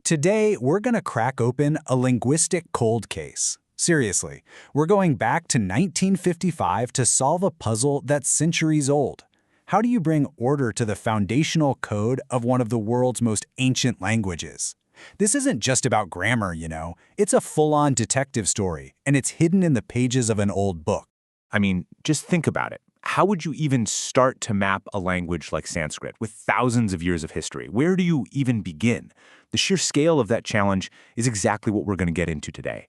Today, we're going to crack open a linguistic cold case. Seriously, we're going back to 1955 to solve a puzzle that's centuries old. How do you bring order to the foundational code of one of the world's most ancient languages? This isn't just about grammar, you know. It's a full-on detective story, and it's hidden in the pages of an old book. I mean, just think about it. How would you even start to map a language like Sanskrit with thousands of years of history? Where do you even begin? The sheer scale of that challenge is exactly what we're going to get into today.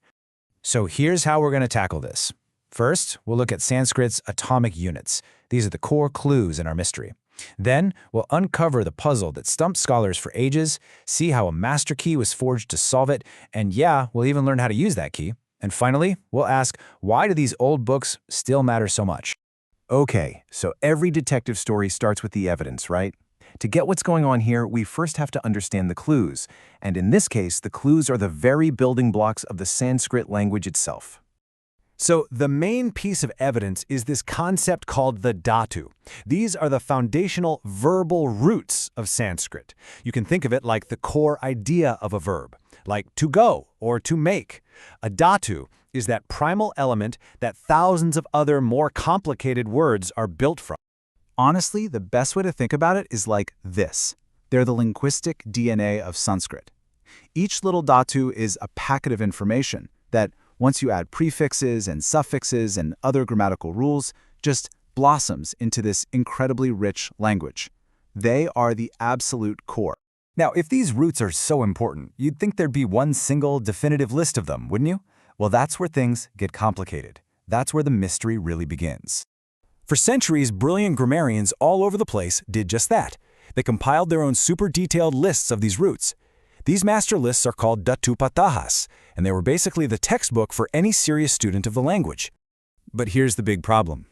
So here's how we're going to tackle this. First, we'll look at Sanskrit's atomic units. These are the core clues in our mystery. Then, we'll uncover the puzzle that stumped scholars for ages, see how a master key was forged to solve it, and yeah, we'll even learn how to use that key. And finally, we'll ask, why do these old books still matter so much? Okay, so every detective story starts with the evidence, right? To get what's going on here, we first have to understand the clues. And in this case, the clues are the very building blocks of the Sanskrit language itself. So the main piece of evidence is this concept called the dhatu. These are the foundational verbal roots of Sanskrit. You can think of it like the core idea of a verb, like to go or to make. A dhatu is that primal element that thousands of other more complicated words are built from. Honestly, the best way to think about it is like this. They're the linguistic DNA of Sanskrit. Each little dhatu is a packet of information that, once you add prefixes and suffixes and other grammatical rules, just blossoms into this incredibly rich language. They are the absolute core. Now, if these roots are so important, you'd think there'd be one single definitive list of them, wouldn't you? Well, that's where things get complicated. That's where the mystery really begins. For centuries, brilliant grammarians all over the place did just that. They compiled their own super detailed lists of these roots. These master lists are called Dhatupatahas, and they were basically the textbook for any serious student of the language. But here's the big problem.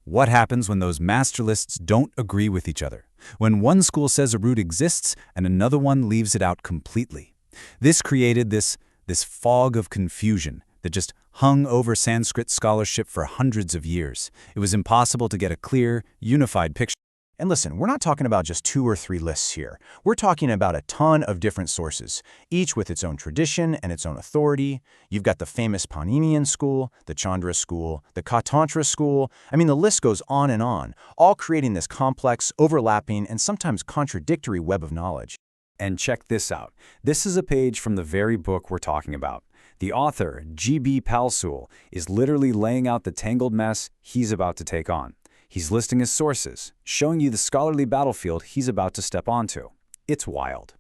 What happens when those master lists don't agree with each other? When one school says a root exists and another one leaves it out completely. This created this fog of confusion that just hung over Sanskrit scholarship for hundreds of years. It was impossible to get a clear, unified picture. And listen, we're not talking about just 2 or 3 lists here. We're talking about a ton of different sources, each with its own tradition and its own authority. You've got the famous Paninian school, the Chandra school, the Katantra school. I mean, the list goes on and on, all creating this complex, overlapping, and sometimes contradictory web of knowledge. And check this out. This is a page from the very book we're talking about. The author, G.B. Palsul, is literally laying out the tangled mess he's about to take on. He's listing his sources, showing you the scholarly battlefield he's about to step onto. It's wild.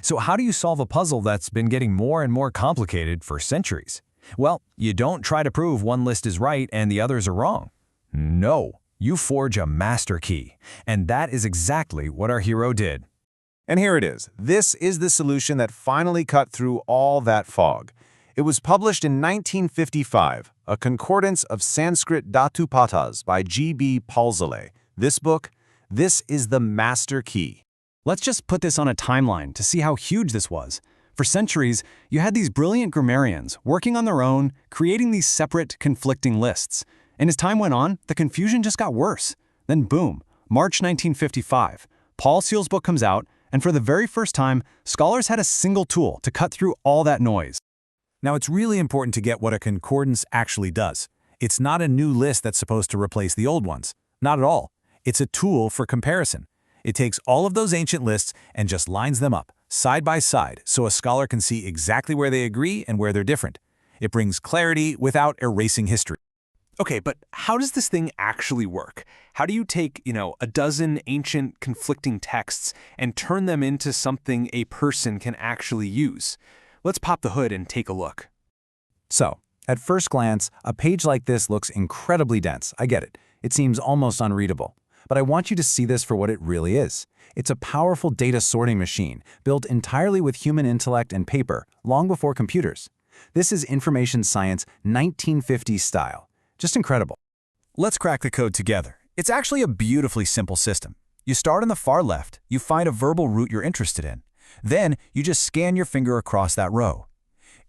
So how do you solve a puzzle that's been getting more and more complicated for centuries? Well, you don't try to prove one list is right and the others are wrong. No, you forge a master key. And that is exactly what our hero did. And here it is. This is the solution that finally cut through all that fog. It was published in 1955, a concordance of Sanskrit Dhatupatas by G.B. Palsul. This book, this is the master key. Let's just put this on a timeline to see how huge this was. For centuries, you had these brilliant grammarians working on their own, creating these separate, conflicting lists. And as time went on, the confusion just got worse. Then boom, March 1955, Palsul's book comes out, and for the very first time, scholars had a single tool to cut through all that noise. Now, it's really important to get what a concordance actually does. It's not a new list that's supposed to replace the old ones. Not at all. It's a tool for comparison. It takes all of those ancient lists and just lines them up, side by side, so a scholar can see exactly where they agree and where they're different. It brings clarity without erasing history. Okay, but how does this thing actually work? How do you take, a dozen ancient conflicting texts and turn them into something a person can actually use? Let's pop the hood and take a look. So, at first glance, a page like this looks incredibly dense. I get it. It seems almost unreadable. But I want you to see this for what it really is. It's a powerful data sorting machine built entirely with human intellect and paper, long before computers. This is information science 1950s style. Just incredible. Let's crack the code together. It's actually a beautifully simple system. You start on the far left, you find a verbal root you're interested in. Then, you just scan your finger across that row.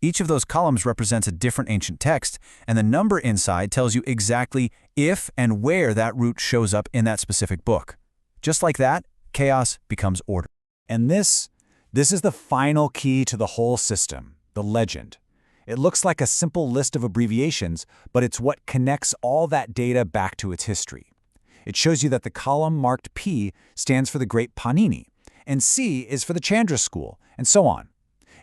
Each of those columns represents a different ancient text, and the number inside tells you exactly if and where that root shows up in that specific book. Just like that, chaos becomes order. And this This is the final key to the whole system, the legend. It looks like a simple list of abbreviations, but it's what connects all that data back to its history. It shows you that the column marked P stands for the Great Panini, and C is for the Chandra School, and so on.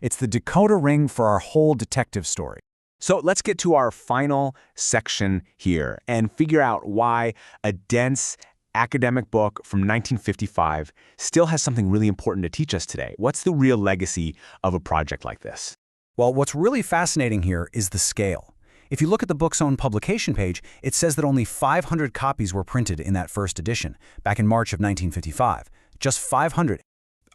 It's the decoder ring for our whole detective story. So let's get to our final section here and figure out why a dense academic book from 1955 still has something really important to teach us today. What's the real legacy of a project like this? Well, what's really fascinating here is the scale. If you look at the book's own publication page, it says that only 500 copies were printed in that first edition, back in March of 1955. Just 500.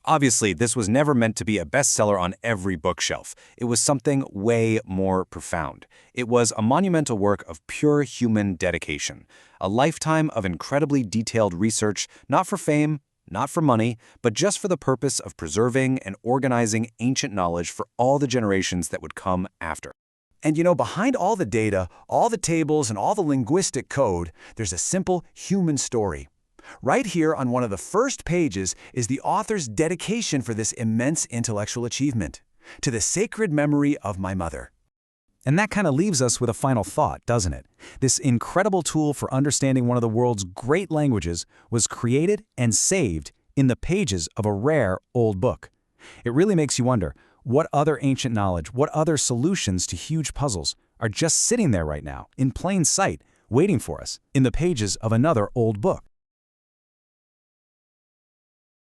Obviously, this was never meant to be a bestseller on every bookshelf. It was something way more profound. It was a monumental work of pure human dedication, a lifetime of incredibly detailed research, not for fame, not for money, but just for the purpose of preserving and organizing ancient knowledge for all the generations that would come after. And you know, behind all the data, all the tables, and all the linguistic code, there's a simple human story. Right here on one of the first pages is the author's dedication for this immense intellectual achievement. To the sacred memory of my mother. And that kind of leaves us with a final thought, doesn't it? This incredible tool for understanding one of the world's great languages was created and saved in the pages of a rare old book. It really makes you wonder, what other ancient knowledge, what other solutions to huge puzzles are just sitting there right now, in plain sight, waiting for us, in the pages of another old book?